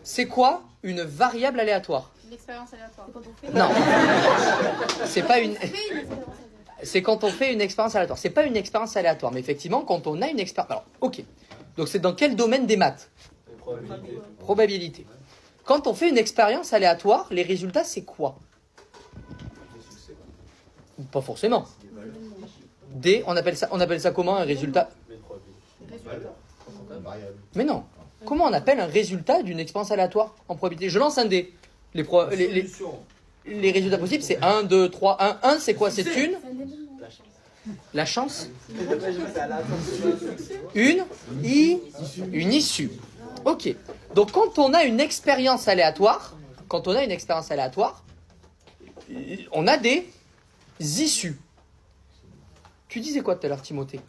C'est quoi une variable aléatoire? Une expérience aléatoire. Non. C'est pas une... C'est quand on fait une expérience aléatoire. C'est pas une expérience aléatoire, mais effectivement, quand on a une expérience... Alors, ok. Donc c'est dans quel domaine des maths? Probabilité. Quand on fait une expérience aléatoire, les résultats, c'est quoi? Pas forcément. On appelle ça comment un résultat? Mais non. Comment on appelle un résultat d'une expérience aléatoire en probabilité? Je lance un dé. Les résultats possibles, c'est 1, 2, 3, 1. 1, c'est quoi? C'est la chance. Une issue. Ok. Donc quand on a une expérience aléatoire, on a des issues. Tu disais quoi tout à l'heure, Timothée?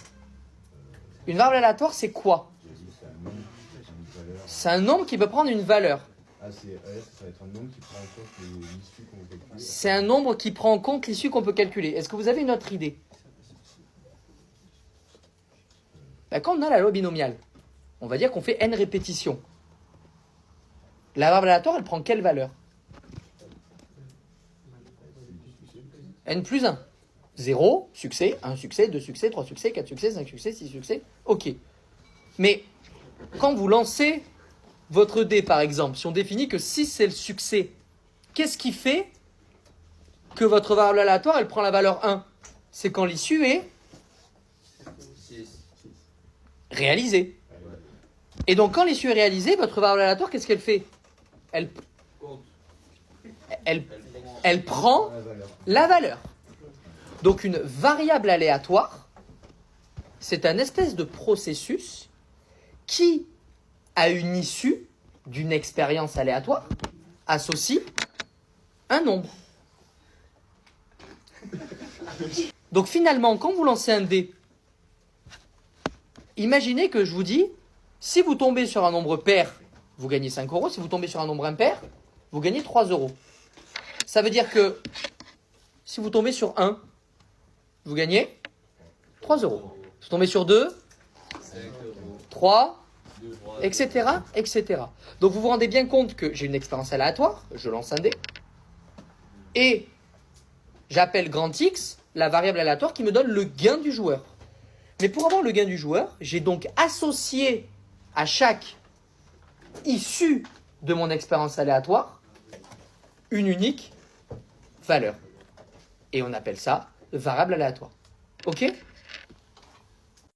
Une variable aléatoire, c'est quoi? C'est un nombre qui peut prendre une valeur. Ça va être un nombre qui prend en compte l'issue qu'on peut calculer. C'est un nombre qui prend en compte l'issue qu'on peut calculer. Est-ce que vous avez une autre idée? Quand on a la loi binomiale, on va dire qu'on fait n répétitions. La variable aléatoire, elle prend quelle valeur? N plus 1. 0, succès, 1 succès, 2 succès, 3 succès, 4 succès, 5 succès, 6 succès. Ok. Mais quand vous lancez votre dé, par exemple, si on définit que 6 c'est le succès, qu'est-ce qui fait que votre variable aléatoire, elle prend la valeur 1? C'est quand l'issue est réalisée. Et donc quand l'issue est réalisée, votre variable aléatoire, qu'est-ce qu'elle fait? Elle prend la valeur. Donc une variable aléatoire, c'est un espèce de processus qui, à une issue d'une expérience aléatoire, associe un nombre. Donc finalement, quand vous lancez un dé, imaginez que je vous dis, si vous tombez sur un nombre pair, vous gagnez 5 euros. Si vous tombez sur un nombre impair, vous gagnez 3 euros. Ça veut dire que si vous tombez sur 1, vous gagnez 3 euros. Si vous tombez sur 2, 3, etc., etc. Donc vous vous rendez bien compte que j'ai une expérience aléatoire, je lance un dé, et j'appelle grand X la variable aléatoire qui me donne le gain du joueur. Mais pour avoir le gain du joueur, j'ai donc associé à chaque issue de mon expérience aléatoire une unique valeur. Et on appelle ça variable aléatoire. Ok ?